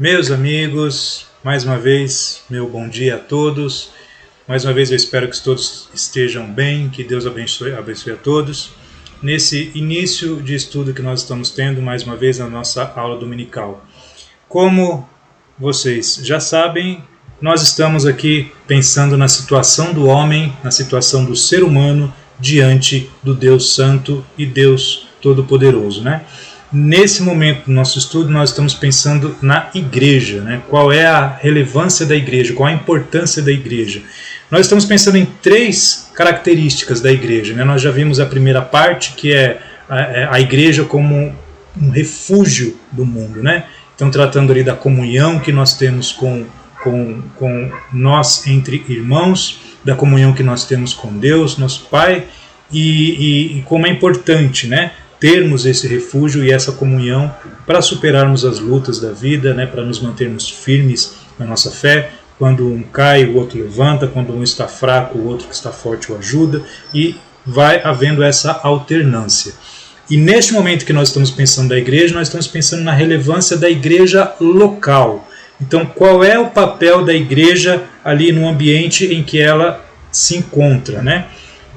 Meus amigos, mais uma vez, meu bom dia a todos. Mais uma vez eu espero que todos estejam bem, que Deus abençoe a todos. Nesse início de estudo que nós estamos tendo, mais uma vez, na nossa aula dominical. Como vocês já sabem, nós estamos aqui pensando na situação do homem, na situação do ser humano, diante do Deus Santo e Deus Todo-Poderoso, né? Nesse momento do nosso estudo, nós estamos pensando na igreja, né? Qual é a relevância da igreja, qual a importância da igreja. Nós estamos pensando em três características da igreja, né? Nós já vimos a primeira parte, que é a igreja como um refúgio do mundo, né? Então, tratando ali da comunhão que nós temos com nós entre irmãos, da comunhão que nós temos com Deus, nosso Pai, e como é importante, né? Termos esse refúgio e essa comunhão para superarmos as lutas da vida, né, para nos mantermos firmes na nossa fé. Quando um cai, o outro levanta, quando um está fraco, o outro que está forte o ajuda, e vai havendo essa alternância. E neste momento que nós estamos pensando da igreja, nós estamos pensando na relevância da igreja local. Então, qual é o papel da igreja ali no ambiente em que ela se encontra, né?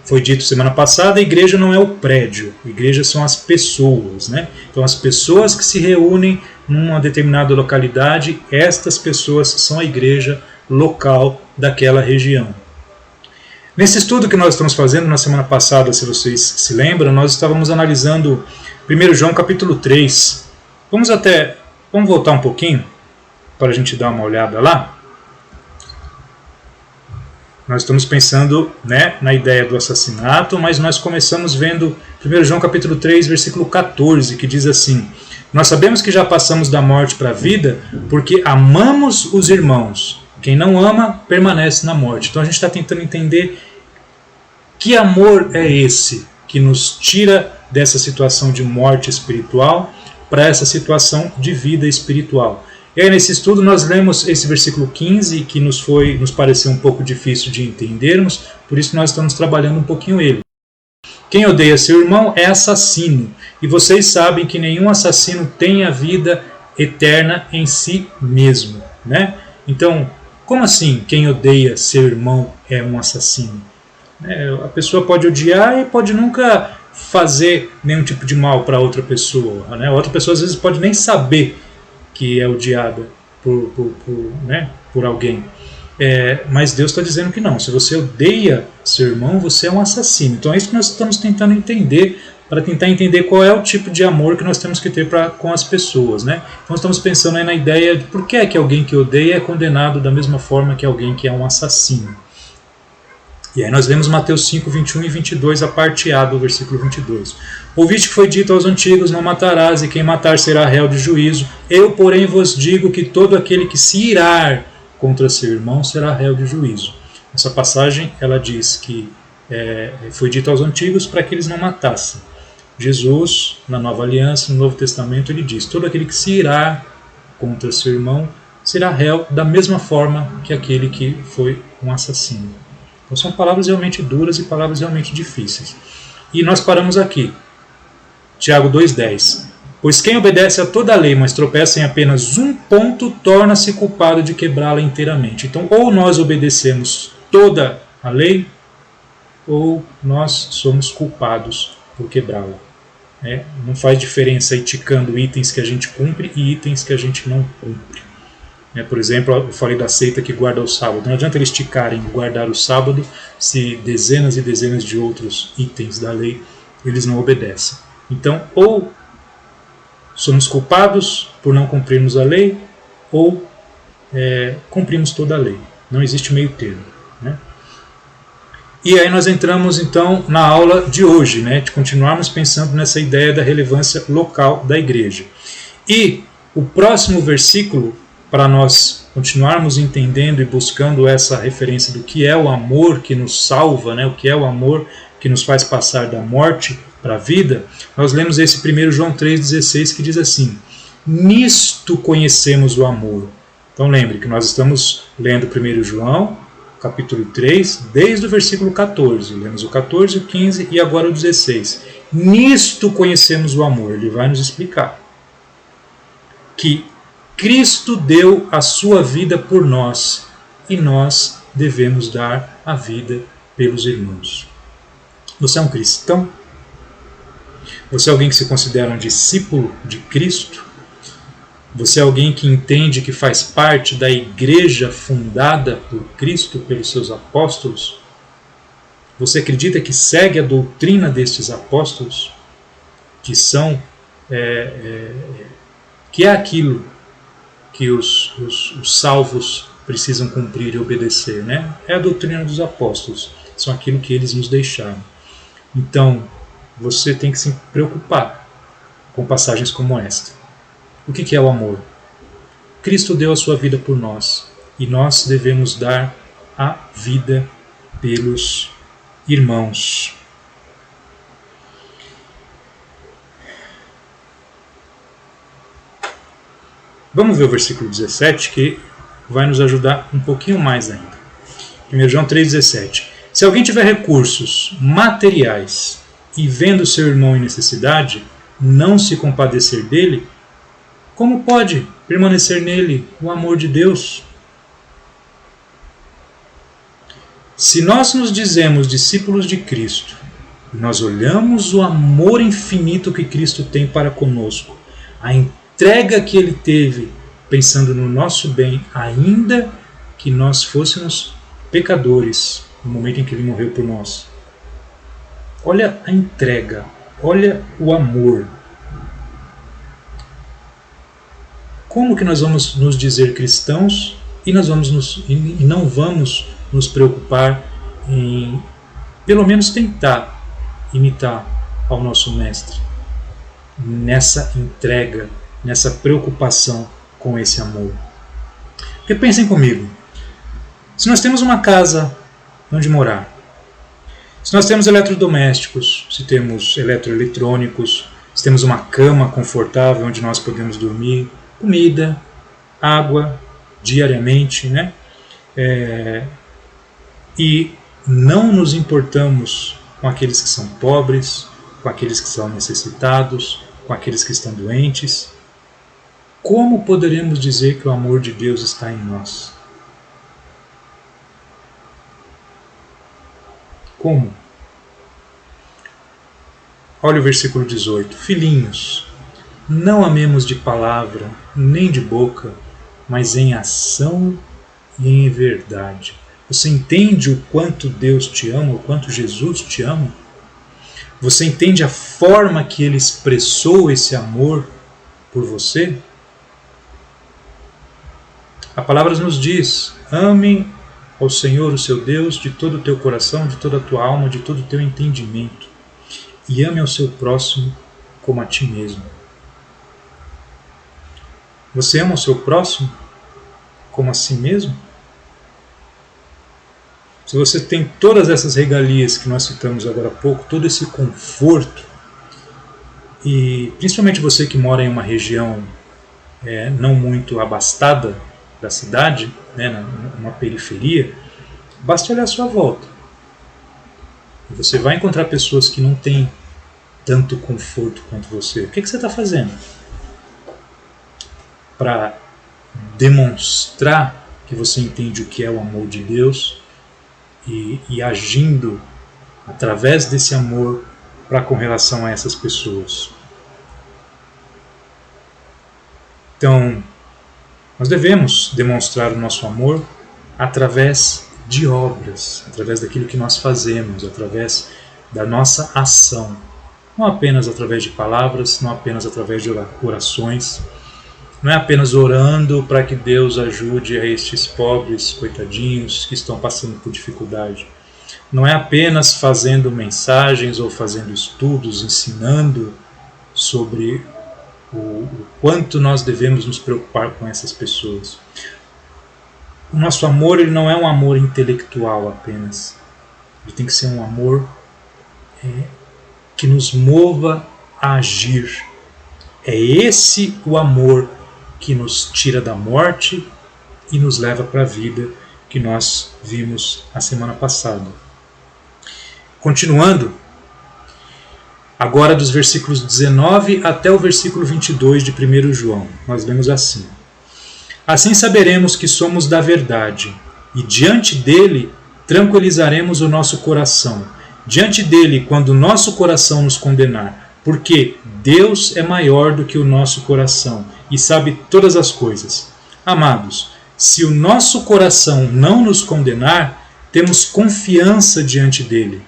Foi dito semana passada, a igreja não é o prédio, a igreja são as pessoas, né? Então as pessoas que se reúnem numa determinada localidade, estas pessoas são a igreja local daquela região. Nesse estudo que nós estamos fazendo na semana passada, se vocês se lembram, nós estávamos analisando 1 João capítulo 3. Vamos voltar um pouquinho para a gente dar uma olhada lá. Nós estamos pensando, né, na ideia do assassinato, mas nós começamos vendo 1 João capítulo 3, versículo 14, que diz assim: nós sabemos que já passamos da morte para a vida porque amamos os irmãos. Quem não ama, permanece na morte. Então a gente está tentando entender que amor é esse que nos tira dessa situação de morte espiritual para essa situação de vida espiritual. E aí nesse estudo nós lemos esse versículo 15, que nos pareceu um pouco difícil de entendermos, por isso nós estamos trabalhando um pouquinho ele. Quem odeia seu irmão é assassino, e vocês sabem que nenhum assassino tem a vida eterna em si mesmo, né? Então, como assim quem odeia seu irmão é um assassino? A pessoa pode odiar e pode nunca fazer nenhum tipo de mal para outra pessoa, né? Outra pessoa às vezes pode nem saber que é odiada por alguém. Mas Deus está dizendo que não. Se você odeia seu irmão, você é um assassino. Então é isso que nós estamos tentando entender, para tentar entender qual é o tipo de amor que nós temos que ter com as pessoas, né? Então estamos pensando aí na ideia de por que é que alguém que odeia é condenado da mesma forma que alguém que é um assassino. E aí nós lemos Mateus 5, 21 e 22, a parte A do versículo 22. Ouviste que foi dito aos antigos, não matarás, e quem matar será réu de juízo. Eu, porém, vos digo que todo aquele que se irar contra seu irmão será réu de juízo. Essa passagem, ela diz que foi dito aos antigos para que eles não matassem. Jesus, na Nova Aliança, no Novo Testamento, ele diz, todo aquele que se irar contra seu irmão será réu da mesma forma que aquele que foi um assassino. Então são palavras realmente duras e palavras realmente difíceis. E nós paramos aqui. Tiago 2,10. Pois quem obedece a toda a lei, mas tropeça em apenas um ponto, torna-se culpado de quebrá-la inteiramente. Então, ou nós obedecemos toda a lei, ou nós somos culpados por quebrá-la. Não faz diferença ir ticando itens que a gente cumpre e itens que a gente não cumpre. Por exemplo, eu falei da seita que guarda o sábado. Não adianta eles ticarem guardar o sábado se dezenas e dezenas de outros itens da lei eles não obedecem. Então, ou somos culpados por não cumprirmos a lei, ou cumprimos toda a lei. Não existe meio termo, né? E aí nós entramos então na aula de hoje, né, de continuarmos pensando nessa ideia da relevância local da igreja. E o próximo versículo, para nós continuarmos entendendo e buscando essa referência do que é o amor que nos salva, né, o que é o amor que nos faz passar da morte para a vida, nós lemos esse 1 João 3,16 que diz assim: nisto conhecemos o amor. Então lembre que nós estamos lendo 1 João, capítulo 3, desde o versículo 14. Lemos o 14, o 15 e agora o 16. Nisto conhecemos o amor. Ele vai nos explicar que Cristo deu a sua vida por nós e nós devemos dar a vida pelos irmãos. Você é um cristão? Você é alguém que se considera um discípulo de Cristo? Você é alguém que entende que faz parte da igreja fundada por Cristo, pelos seus apóstolos? Você acredita que segue a doutrina destes apóstolos? Que são que é aquilo que os salvos precisam cumprir e obedecer, né? É a doutrina dos apóstolos, são aquilo que eles nos deixaram. Então, você tem que se preocupar com passagens como esta. O que é o amor? Cristo deu a sua vida por nós e nós devemos dar a vida pelos irmãos. Vamos ver o versículo 17, que vai nos ajudar um pouquinho mais ainda. 1 João 3,17. Se alguém tiver recursos materiais e vendo seu irmão em necessidade, não se compadecer dele, como pode permanecer nele o amor de Deus? Se nós nos dizemos discípulos de Cristo, nós olhamos o amor infinito que Cristo tem para conosco, a entrega que Ele teve pensando no nosso bem, ainda que nós fôssemos pecadores no momento em que Ele morreu por nós. Olha a entrega, olha o amor. Como que nós vamos nos dizer cristãos e não vamos nos preocupar em, pelo menos, tentar imitar ao nosso Mestre nessa entrega, nessa preocupação com esse amor? Porque pensem comigo, se nós temos uma casa onde morar, se nós temos eletrodomésticos, se temos eletroeletrônicos, se temos uma cama confortável onde nós podemos dormir, comida, água diariamente, né? E não nos importamos com aqueles que são pobres, com aqueles que são necessitados, com aqueles que estão doentes, como poderemos dizer que o amor de Deus está em nós? Como? Olha o versículo 18. Filhinhos, não amemos de palavra, nem de boca, mas em ação e em verdade. Você entende o quanto Deus te ama, o quanto Jesus te ama? Você entende a forma que Ele expressou esse amor por você? A palavra nos diz: ame ao Senhor, o seu Deus, de todo o teu coração, de toda a tua alma, de todo o teu entendimento. E ame ao seu próximo como a ti mesmo. Você ama o seu próximo como a si mesmo? Se você tem todas essas regalias que nós citamos agora há pouco, todo esse conforto, e principalmente você que mora em uma região não muito abastada da cidade, né, numa periferia, basta olhar à sua volta. Você vai encontrar pessoas que não têm tanto conforto quanto você. O que você está fazendo para demonstrar que você entende o que é o amor de Deus e agindo através desse amor para com relação a essas pessoas? Então, nós devemos demonstrar o nosso amor através de obras, através daquilo que nós fazemos, através da nossa ação. Não apenas através de palavras, não apenas através de orações, não é apenas orando para que Deus ajude a estes pobres coitadinhos que estão passando por dificuldade. Não é apenas fazendo mensagens ou fazendo estudos, ensinando sobre o quanto nós devemos nos preocupar com essas pessoas. O nosso amor, ele não é um amor intelectual apenas. Ele tem que ser um amor que nos mova a agir. É esse o amor que nos tira da morte e nos leva para a vida, que nós vimos a semana passada. Continuando, agora dos versículos 19 até o versículo 22 de 1 João, nós lemos assim: Assim saberemos que somos da verdade, e diante dele tranquilizaremos o nosso coração. Diante dele, quando o nosso coração nos condenar, porque Deus é maior do que o nosso coração e sabe todas as coisas. Amados, se o nosso coração não nos condenar, temos confiança diante dele,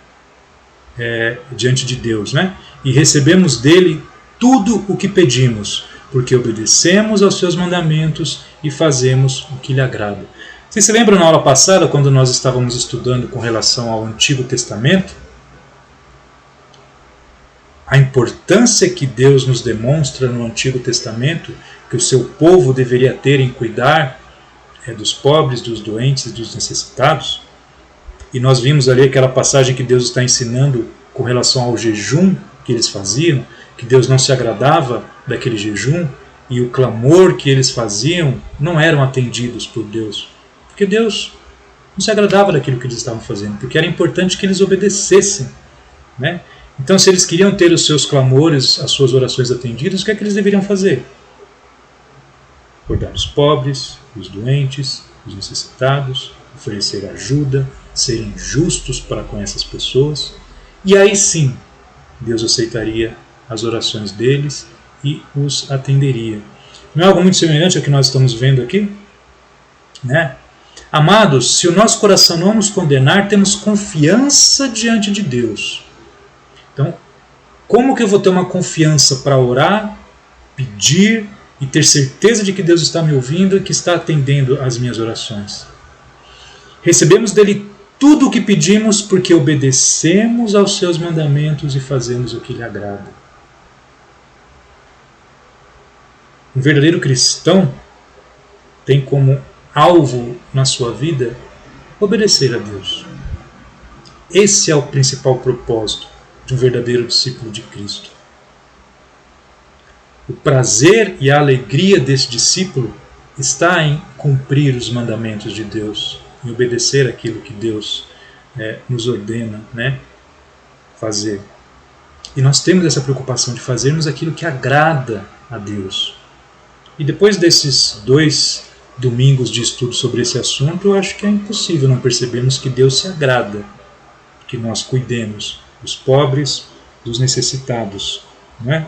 diante de Deus, né? E recebemos dele tudo o que pedimos, porque obedecemos aos seus mandamentos e fazemos o que lhe agrada. Vocês se lembram na aula passada, quando nós estávamos estudando com relação ao Antigo Testamento? A importância que Deus nos demonstra no Antigo Testamento, que o seu povo deveria ter em cuidar dos pobres, dos doentes e dos necessitados. E nós vimos ali aquela passagem que Deus está ensinando com relação ao jejum que eles faziam, que Deus não se agradava daquele jejum, e o clamor que eles faziam não eram atendidos por Deus, porque Deus não se agradava daquilo que eles estavam fazendo, porque era importante que eles obedecessem, né? Então, se eles queriam ter os seus clamores, as suas orações atendidas, o que é que eles deveriam fazer? Cuidar dos pobres, dos doentes, dos necessitados, oferecer ajuda, serem justos para com essas pessoas, e aí sim Deus aceitaria as orações deles e os atenderia. Não é algo muito semelhante ao que nós estamos vendo aqui? Né? Amados, se o nosso coração não nos condenar, temos confiança diante de Deus. Então, como que eu vou ter uma confiança para orar, pedir e ter certeza de que Deus está me ouvindo e que está atendendo às minhas orações? Recebemos dele tudo o que pedimos porque obedecemos aos seus mandamentos e fazemos o que lhe agrada. Um verdadeiro cristão tem como alvo na sua vida obedecer a Deus. Esse é o principal propósito de um verdadeiro discípulo de Cristo. O prazer e a alegria desse discípulo está em cumprir os mandamentos de Deus, em obedecer aquilo que Deus nos ordena, né, fazer. E nós temos essa preocupação de fazermos aquilo que agrada a Deus. E depois desses 2 domingos de estudo sobre esse assunto, eu acho que é impossível não percebermos que Deus se agrada que nós cuidemos dos pobres, dos necessitados, não é?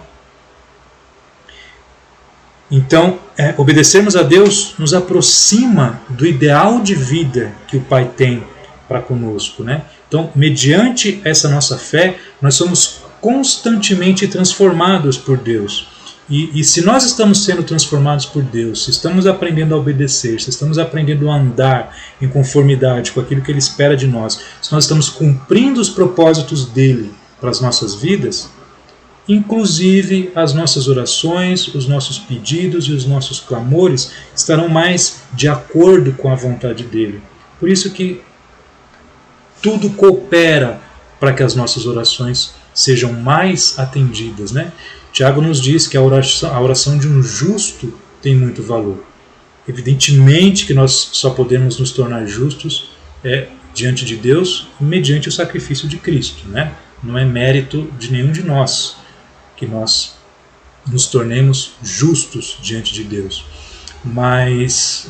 Então, obedecermos a Deus nos aproxima do ideal de vida que o Pai tem para conosco, né? Então, mediante essa nossa fé, nós somos constantemente transformados por Deus. E se nós estamos sendo transformados por Deus, se estamos aprendendo a obedecer, se estamos aprendendo a andar em conformidade com aquilo que Ele espera de nós, se nós estamos cumprindo os propósitos dEle para as nossas vidas, inclusive as nossas orações, os nossos pedidos e os nossos clamores estarão mais de acordo com a vontade dEle. Por isso que tudo coopera para que as nossas orações sejam mais atendidas, né? Tiago nos diz que a oração de um justo tem muito valor. Evidentemente que nós só podemos nos tornar justos diante de Deus mediante o sacrifício de Cristo, né? Não é mérito de nenhum de nós que nós nos tornemos justos diante de Deus. Mas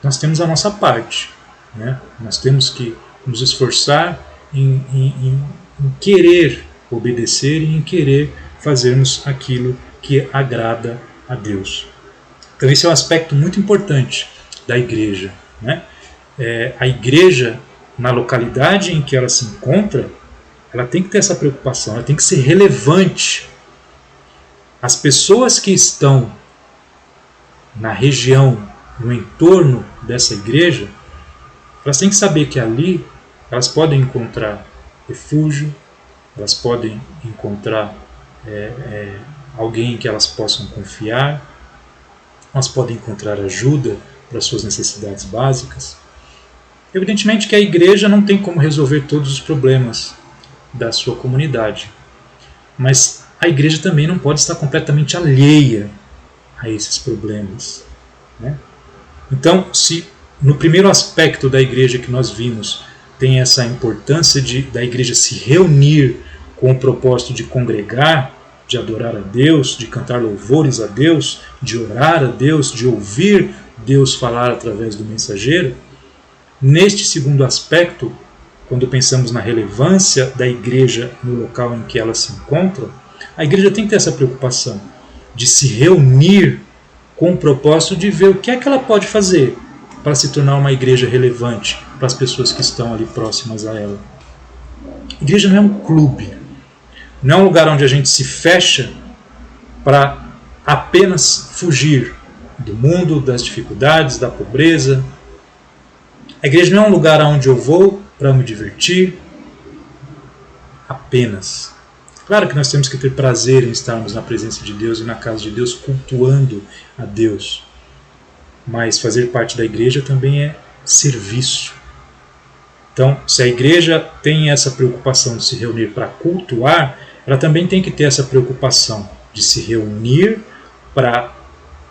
nós temos a nossa parte, né? Nós temos que nos esforçar em querer obedecer e em querer fazermos aquilo que agrada a Deus. Então esse é um aspecto muito importante da igreja, né? A igreja, na localidade em que ela se encontra, ela tem que ter essa preocupação, ela tem que ser relevante. As pessoas que estão na região, no entorno dessa igreja, elas têm que saber que ali elas podem encontrar refúgio, elas podem encontrar alguém em que elas possam confiar, elas podem encontrar ajuda para suas necessidades básicas. Evidentemente que a igreja não tem como resolver todos os problemas da sua comunidade, mas a igreja também não pode estar completamente alheia a esses problemas, né? Então, se no primeiro aspecto da igreja que nós vimos tem essa importância da igreja se reunir com o propósito de congregar, de adorar a Deus, de cantar louvores a Deus, de orar a Deus, de ouvir Deus falar através do mensageiro, neste segundo aspecto, quando pensamos na relevância da igreja no local em que ela se encontra, a igreja tem que ter essa preocupação de se reunir com o propósito de ver o que é que ela pode fazer para se tornar uma igreja relevante para as pessoas que estão ali próximas a ela. A igreja não é um clube, não é um lugar onde a gente se fecha para apenas fugir do mundo, das dificuldades, da pobreza. A igreja não é um lugar onde eu vou para me divertir apenas. Claro que nós temos que ter prazer em estarmos na presença de Deus e na casa de Deus, cultuando a Deus. Mas fazer parte da igreja também é serviço. Então, se a igreja tem essa preocupação de se reunir para cultuar, ela também tem que ter essa preocupação de se reunir para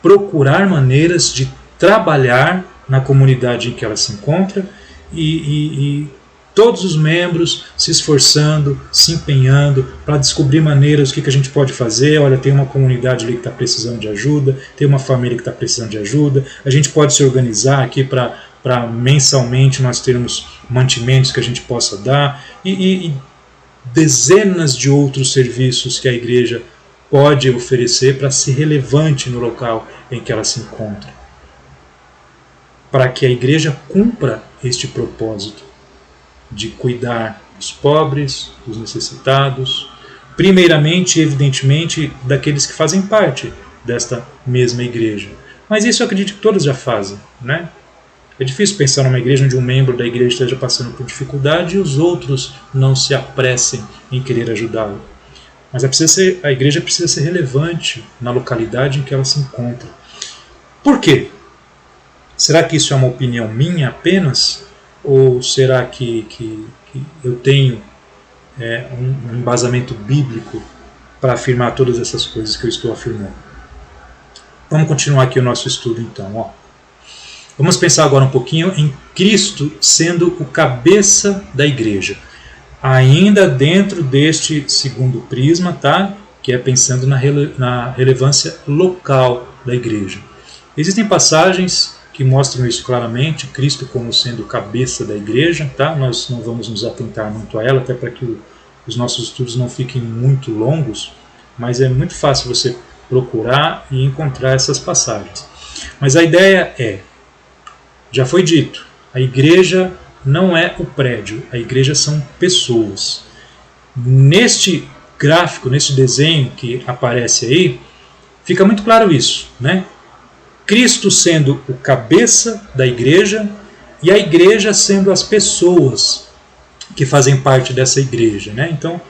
procurar maneiras de trabalhar na comunidade em que ela se encontra e todos os membros se esforçando, se empenhando para descobrir maneiras, o que a gente pode fazer. Olha, tem uma comunidade ali que está precisando de ajuda, tem uma família que está precisando de ajuda, a gente pode se organizar aqui para mensalmente nós termos mantimentos que a gente possa dar e dezenas de outros serviços que a igreja pode oferecer para ser relevante no local em que ela se encontra. Para que a igreja cumpra este propósito de cuidar dos pobres, dos necessitados, primeiramente e evidentemente daqueles que fazem parte desta mesma igreja. Mas isso eu acredito que todos já fazem, né? É difícil pensar numa igreja onde um membro da igreja esteja passando por dificuldade e os outros não se apressem em querer ajudá-lo. Mas a igreja precisa ser relevante na localidade em que ela se encontra. Por quê? Será que isso é uma opinião minha apenas? Ou será que eu tenho um embasamento bíblico para afirmar todas essas coisas que eu estou afirmando? Vamos continuar aqui o nosso estudo então. Vamos pensar agora um pouquinho em Cristo sendo o cabeça da igreja. Ainda dentro deste segundo prisma, tá? Que é pensando na relevância local da igreja. Existem passagens que mostram isso claramente, Cristo como sendo o cabeça da igreja, tá? Nós não vamos nos atentar muito a ela, até para que os nossos estudos não fiquem muito longos, mas é muito fácil você procurar e encontrar essas passagens. Mas a ideia já foi dito, a igreja não é o prédio, a igreja são pessoas. Neste gráfico, neste desenho que aparece aí, fica muito claro isso, né? Cristo sendo o cabeça da igreja e a igreja sendo as pessoas que fazem parte dessa igreja, né? Então,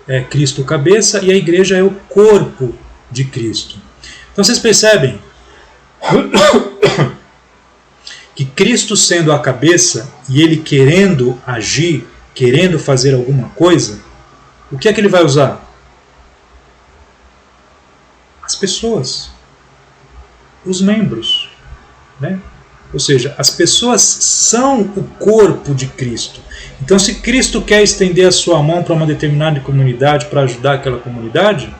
é Cristo o cabeça e a igreja é o corpo de Cristo. Então vocês percebem que Cristo sendo a cabeça e ele querendo agir, querendo fazer alguma coisa, o que é que ele vai usar? As pessoas, os membros, né? Ou seja, as pessoas são o corpo de Cristo. Então, se Cristo quer estender a sua mão para uma determinada comunidade, para ajudar aquela comunidade,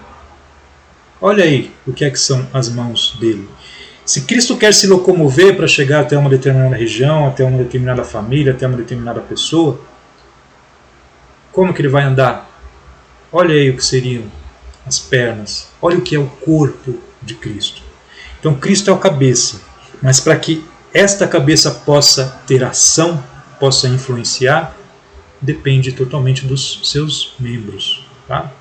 olha aí o que é que são as mãos dele. Se Cristo quer se locomover para chegar até uma determinada região, até uma determinada família, até uma determinada pessoa, como que ele vai andar? Olha aí o que seriam as pernas. Olha o que é o corpo de Cristo. Então Cristo é o cabeça, mas para que esta cabeça possa ter ação, possa influenciar, depende totalmente dos seus membros, tá?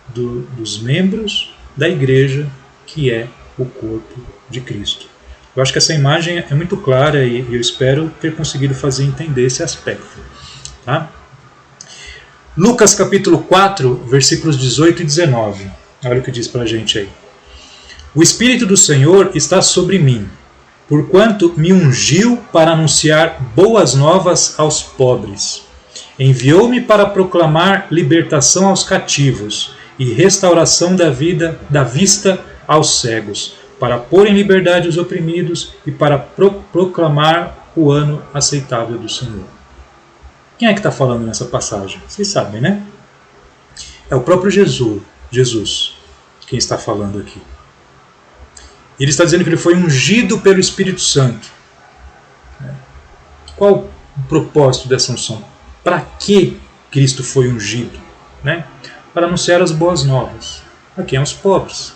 Dos membros da igreja, que é o corpo de Cristo. Eu acho que essa imagem é muito clara e eu espero ter conseguido fazer entender esse aspecto. Tá? Lucas capítulo 4, versículos 18 e 19. Olha o que diz para a gente aí. O Espírito do Senhor está sobre mim, porquanto me ungiu para anunciar boas novas aos pobres. Enviou-me para proclamar libertação aos cativos e restauração da vista aos cegos, para pôr em liberdade os oprimidos e para proclamar o ano aceitável do Senhor. Quem é que está falando nessa passagem? Vocês sabem, né? É o próprio Jesus quem está falando aqui. Ele está dizendo que ele foi ungido pelo Espírito Santo. Qual o propósito dessa unção? Para que Cristo foi ungido? Né? Para anunciar as boas novas. A quem? Aos pobres.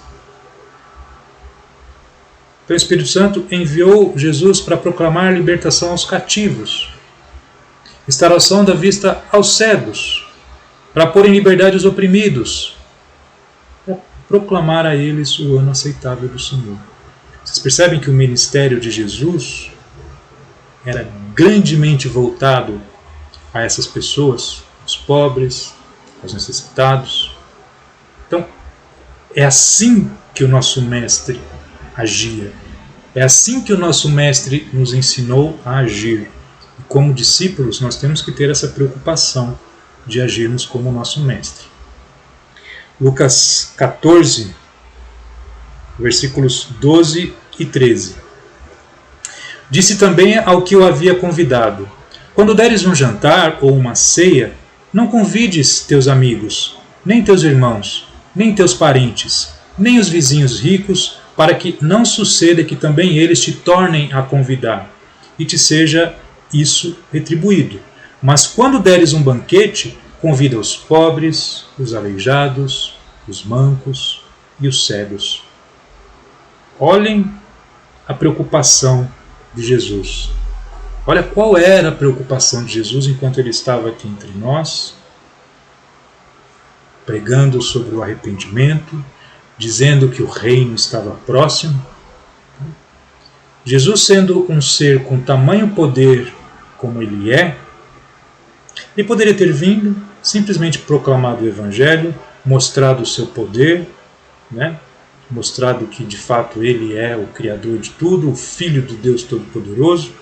Então o Espírito Santo enviou Jesus para proclamar a libertação aos cativos, restauração da vista aos cegos, para pôr em liberdade os oprimidos, para proclamar a eles o ano aceitável do Senhor. Vocês percebem que o ministério de Jesus era grandemente voltado a essas pessoas, aos pobres, aos necessitados. Então, é assim que o nosso Mestre agia. É assim que o nosso Mestre nos ensinou a agir. E como discípulos, nós temos que ter essa preocupação de agirmos como o nosso Mestre. Lucas 14, versículos 12 e 13. Disse também ao que o havia convidado: quando deres um jantar ou uma ceia, não convides teus amigos, nem teus irmãos, nem teus parentes, nem os vizinhos ricos, para que não suceda que também eles te tornem a convidar, e te seja isso retribuído. Mas quando deres um banquete, convida os pobres, os aleijados, os mancos e os cegos. Olhem a preocupação de Jesus. Olha qual era a preocupação de Jesus enquanto ele estava aqui entre nós, pregando sobre o arrependimento, dizendo que o reino estava próximo. Jesus, sendo um ser com tamanho poder como ele é, ele poderia ter vindo, simplesmente proclamado o Evangelho, mostrado o seu poder, né? Mostrado que de fato ele é o Criador de tudo, o Filho do Deus Todo-Poderoso,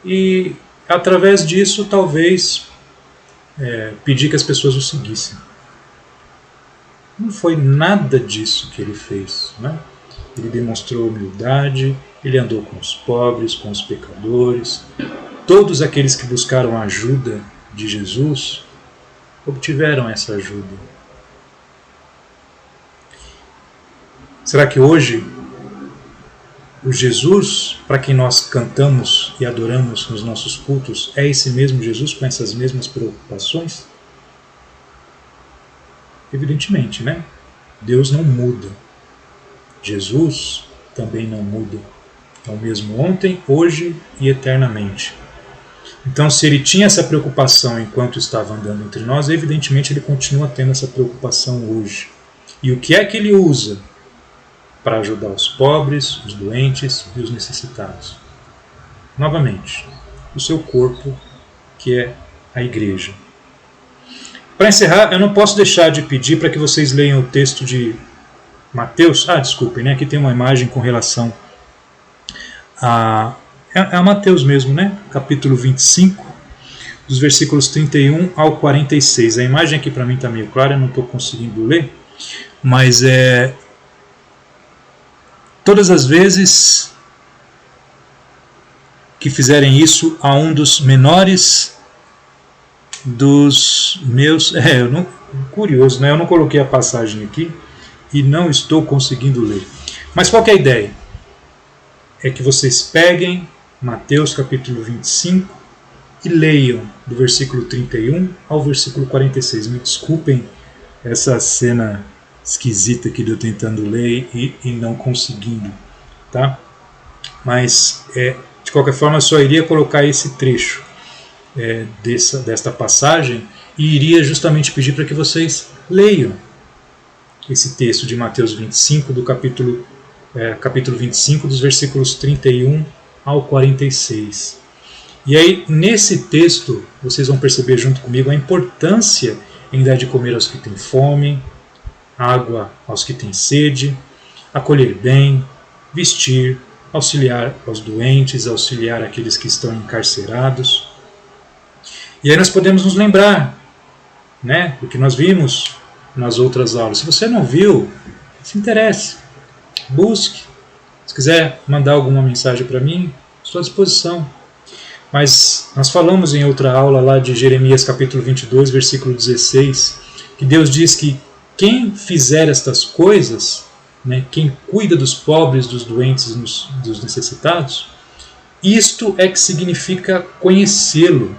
e através disso talvez pedir que as pessoas o seguissem. Não foi nada disso que ele fez, né? Ele demonstrou humildade, ele andou com os pobres, com os pecadores. Todos aqueles que buscaram a ajuda de Jesus obtiveram essa ajuda. Será que hoje o Jesus para quem nós cantamos e adoramos nos nossos cultos é esse mesmo Jesus com essas mesmas preocupações? Evidentemente, né? Deus não muda. Jesus também não muda. É o mesmo ontem, hoje e eternamente. Então, se ele tinha essa preocupação enquanto estava andando entre nós, evidentemente ele continua tendo essa preocupação hoje. E o que é que ele usa para ajudar os pobres, os doentes e os necessitados? Novamente, o seu corpo, que é a igreja. Para encerrar, eu não posso deixar de pedir para que vocês leiam o texto de Mateus. Desculpem, né? Aqui tem uma imagem com relação a... É a Mateus mesmo, né? Capítulo 25, dos versículos 31 ao 46. A imagem aqui para mim está meio clara, eu não estou conseguindo ler, mas todas as vezes que fizerem isso a um dos menores dos meus... curioso, né? Eu não coloquei a passagem aqui e não estou conseguindo ler. Mas qual que é a ideia? É que vocês peguem Mateus capítulo 25 e leiam do versículo 31 ao versículo 46. Me desculpem essa cena esquisita aqui de eu tentando ler e não conseguindo, tá? Mas, de qualquer forma, eu só iria colocar esse trecho desta passagem e iria justamente pedir para que vocês leiam esse texto de Mateus 25, do capítulo 25, dos versículos 31 ao 46. E aí, nesse texto, vocês vão perceber junto comigo a importância em dar de comer aos que têm fome, água aos que têm sede, acolher bem, vestir, auxiliar aos doentes, auxiliar aqueles que estão encarcerados. E aí nós podemos nos lembrar, né, do que nós vimos nas outras aulas. Se você não viu, se interesse, busque. Se quiser mandar alguma mensagem para mim, estou à disposição. Mas nós falamos em outra aula lá de Jeremias capítulo 22, versículo 16, que Deus diz que quem fizer estas coisas né, quem cuida dos pobres, dos doentes e dos necessitados, isto é que significa conhecê-lo.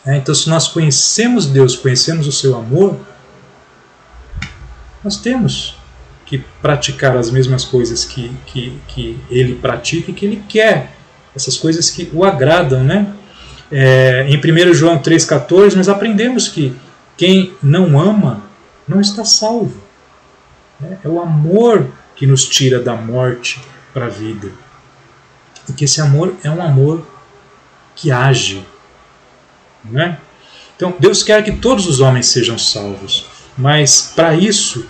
Então, se nós conhecemos Deus, conhecemos o seu amor, nós temos que praticar as mesmas coisas que ele pratica e que ele quer, essas coisas que o agradam, né? Em 1 João 3,14 nós aprendemos que quem não ama não está salvo. É o amor que nos tira da morte para a vida. E que esse amor é um amor que age. Né? Então Deus quer que todos os homens sejam salvos, mas para isso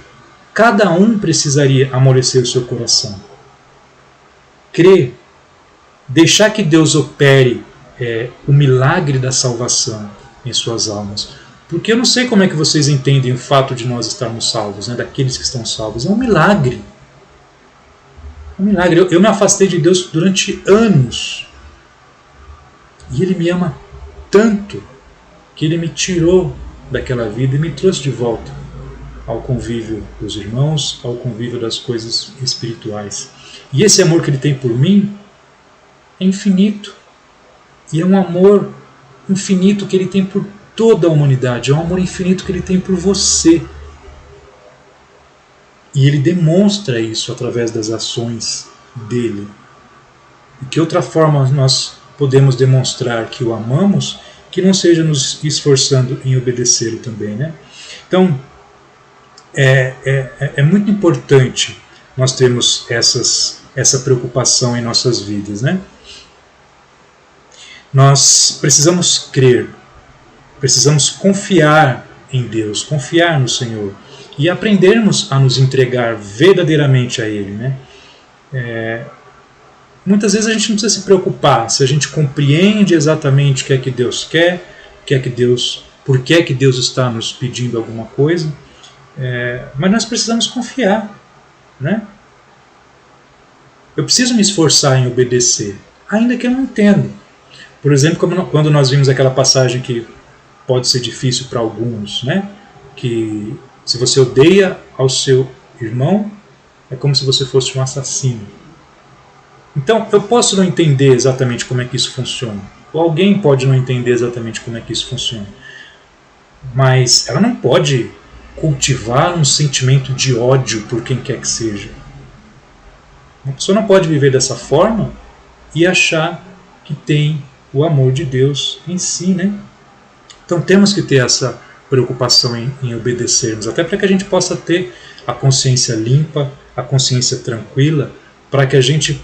cada um precisaria amolecer o seu coração, crer, deixar que Deus opere o milagre da salvação em suas almas. Porque eu não sei como é que vocês entendem o fato de nós estarmos salvos, né, daqueles que estão salvos. É um milagre. Um milagre. Eu me afastei de Deus durante anos. E Ele me ama tanto que Ele me tirou daquela vida e me trouxe de volta ao convívio dos irmãos, ao convívio das coisas espirituais. E esse amor que Ele tem por mim é infinito. E é um amor infinito que Ele tem por toda a humanidade. É um amor infinito que Ele tem por você. E Ele demonstra isso através das ações dEle. E que outra forma nós podemos demonstrar que o amamos, que não seja nos esforçando em obedecê-lo também, né? Então, é muito importante nós termos essa preocupação em nossas vidas, né? Nós precisamos crer, precisamos confiar em Deus, confiar no Senhor e aprendermos a nos entregar verdadeiramente a Ele, né? Muitas vezes a gente não precisa se preocupar se a gente compreende exatamente o que é que Deus quer, por que é que Deus está nos pedindo alguma coisa, mas nós precisamos confiar, né? Eu preciso me esforçar em obedecer, ainda que eu não entenda. Por exemplo, quando nós vimos aquela passagem que pode ser difícil para alguns, né? Que se você odeia ao seu irmão, é como se você fosse um assassino. Então, eu posso não entender exatamente como é que isso funciona. Ou alguém pode não entender exatamente como é que isso funciona. Mas ela não pode cultivar um sentimento de ódio por quem quer que seja. Uma pessoa não pode viver dessa forma e achar que tem o amor de Deus em si, né? Então temos que ter essa preocupação em obedecermos, até para que a gente possa ter a consciência limpa, a consciência tranquila, para que a gente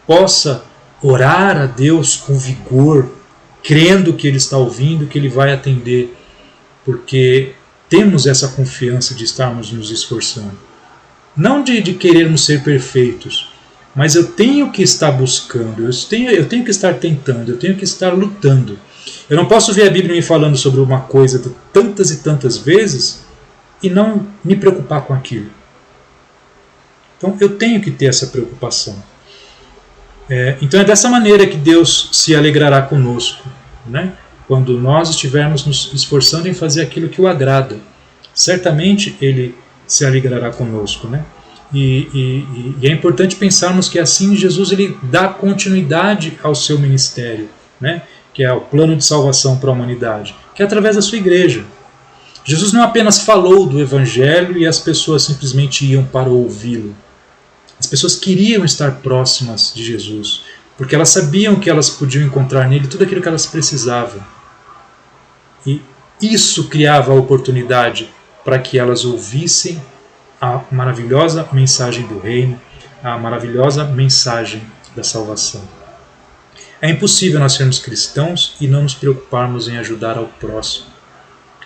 possa orar a Deus com vigor, crendo que Ele está ouvindo, que Ele vai atender, porque temos essa confiança de estarmos nos esforçando. Não de querermos ser perfeitos, mas eu tenho que estar buscando, eu tenho que estar tentando, eu tenho que estar lutando. Eu não posso ver a Bíblia me falando sobre uma coisa tantas e tantas vezes e não me preocupar com aquilo. Então eu tenho que ter essa preocupação. Então é dessa maneira que Deus se alegrará conosco, né? Quando nós estivermos nos esforçando em fazer aquilo que o agrada. Certamente Ele se alegrará conosco, né? E é importante pensarmos que assim Jesus ele dá continuidade ao seu ministério, né? Que é o plano de salvação para a humanidade, que é através da sua igreja. Jesus não apenas falou do Evangelho e as pessoas simplesmente iam para ouvi-lo. As pessoas queriam estar próximas de Jesus, porque elas sabiam que elas podiam encontrar nele tudo aquilo que elas precisavam. E isso criava a oportunidade para que elas ouvissem a maravilhosa mensagem do reino, a maravilhosa mensagem da salvação. É impossível nós sermos cristãos e não nos preocuparmos em ajudar ao próximo,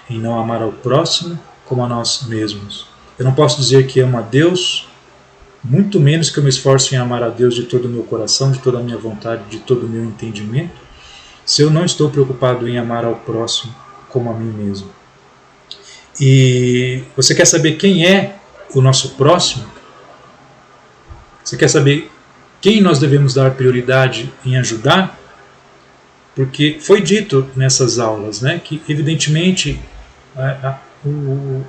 em não amar ao próximo como a nós mesmos. Eu não posso dizer que amo a Deus, muito menos que eu me esforço em amar a Deus de todo o meu coração, de toda a minha vontade, de todo o meu entendimento, se eu não estou preocupado em amar ao próximo como a mim mesmo. E você quer saber quem é o nosso próximo? Você quer saber quem nós devemos dar prioridade em ajudar? Porque foi dito nessas aulas, né, que evidentemente o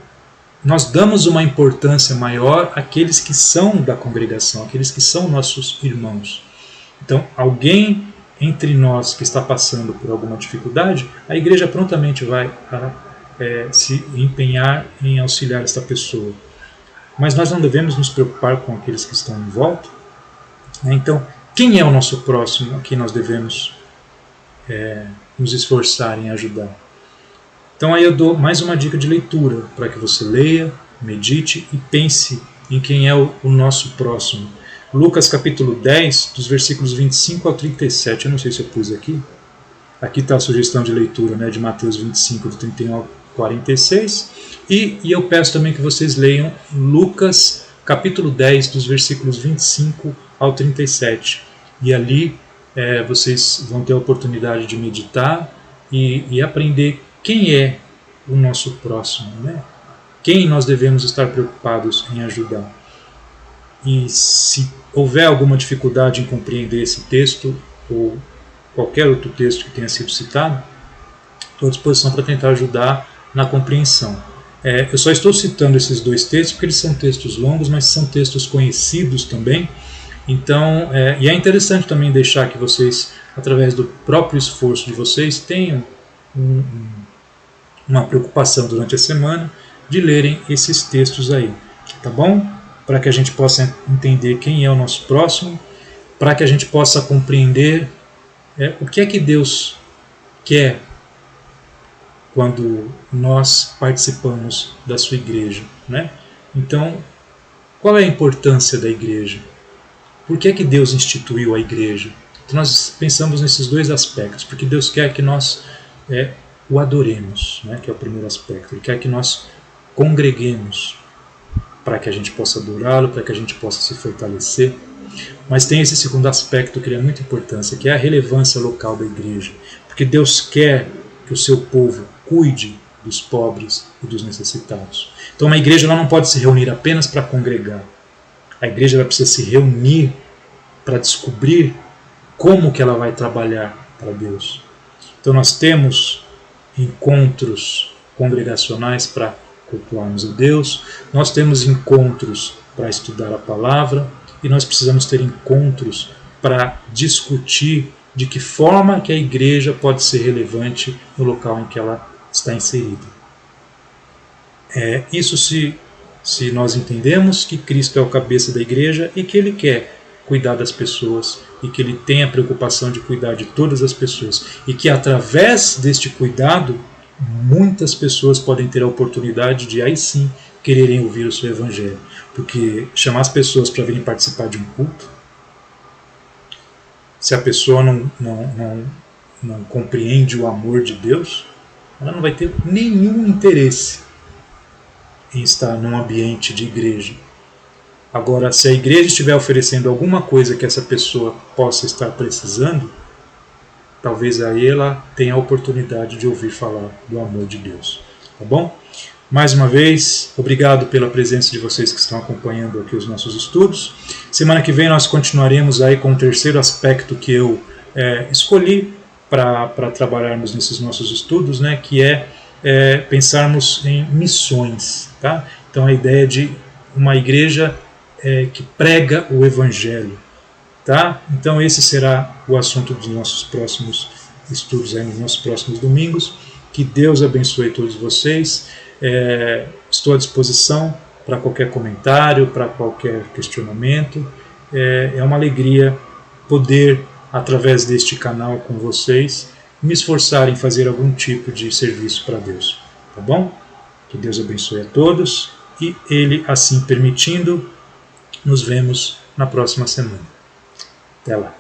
nós damos uma importância maior àqueles que são da congregação, àqueles que são nossos irmãos. Então, alguém entre nós que está passando por alguma dificuldade, a igreja prontamente vai se empenhar em auxiliar esta pessoa. Mas nós não devemos nos preocupar com aqueles que estão em volta. Então, quem é o nosso próximo a quem nós devemos nos esforçar em ajudar? Então aí eu dou mais uma dica de leitura para que você leia, medite e pense em quem é o nosso próximo. Lucas capítulo 10, dos versículos 25 ao 37, eu não sei se eu pus aqui. Aqui está a sugestão de leitura, né, de Mateus 25, do 31 ao 46. E eu peço também que vocês leiam Lucas capítulo 10, dos versículos 25 ao 37. E ali vocês vão ter a oportunidade de meditar e aprender quem é o nosso próximo, né? Quem nós devemos estar preocupados em ajudar. E se houver alguma dificuldade em compreender esse texto ou qualquer outro texto que tenha sido citado, estou à disposição para tentar ajudar na compreensão. Eu só estou citando esses dois textos porque eles são textos longos, mas são textos conhecidos também. Então, e é interessante também deixar que vocês, através do próprio esforço de vocês, tenham uma preocupação durante a semana de lerem esses textos aí, tá bom? Para que a gente possa entender quem é o nosso próximo, para que a gente possa compreender o que é que Deus quer quando nós participamos da sua igreja, né? Então, qual é a importância da igreja? Por que é que Deus instituiu a igreja? Então nós pensamos nesses dois aspectos, porque Deus quer que nós o adoremos, né, que é o primeiro aspecto. Ele quer que nós congreguemos para que a gente possa adorá-lo, para que a gente possa se fortalecer. Mas tem esse segundo aspecto que é muito importante, que é a relevância local da igreja. Porque Deus quer que o seu povo cuide dos pobres e dos necessitados. Então uma igreja ela não pode se reunir apenas para congregar. A igreja ela precisa se reunir para descobrir como que ela vai trabalhar para Deus. Então nós temos encontros congregacionais para cultuarmos a Deus, nós temos encontros para estudar a palavra e nós precisamos ter encontros para discutir de que forma que a igreja pode ser relevante no local em que ela está inserida. Isso se nós entendemos que Cristo é o cabeça da igreja e que Ele quer cuidar das pessoas e que Ele tem a preocupação de cuidar de todas as pessoas e que através deste cuidado muitas pessoas podem ter a oportunidade de aí sim quererem ouvir o seu evangelho, porque chamar as pessoas para virem participar de um culto, se a pessoa não compreende o amor de Deus, ela não vai ter nenhum interesse em estar num ambiente de igreja. Agora, se a igreja estiver oferecendo alguma coisa que essa pessoa possa estar precisando, talvez aí ela tenha a oportunidade de ouvir falar do amor de Deus. Tá bom? Mais uma vez, obrigado pela presença de vocês que estão acompanhando aqui os nossos estudos. Semana que vem nós continuaremos aí com o terceiro aspecto que eu escolhi para trabalharmos nesses nossos estudos, né, que pensarmos em missões. Tá? Então a ideia de uma igreja que prega o Evangelho. Tá? Então esse será o assunto dos nossos próximos estudos, aí, nos nossos próximos domingos. Que Deus abençoe todos vocês. Estou à disposição para qualquer comentário, para qualquer questionamento. É uma alegria poder, através deste canal com vocês, me esforçar em fazer algum tipo de serviço para Deus. Tá bom? Que Deus abençoe a todos e Ele, assim permitindo, nos vemos na próxima semana. Até lá.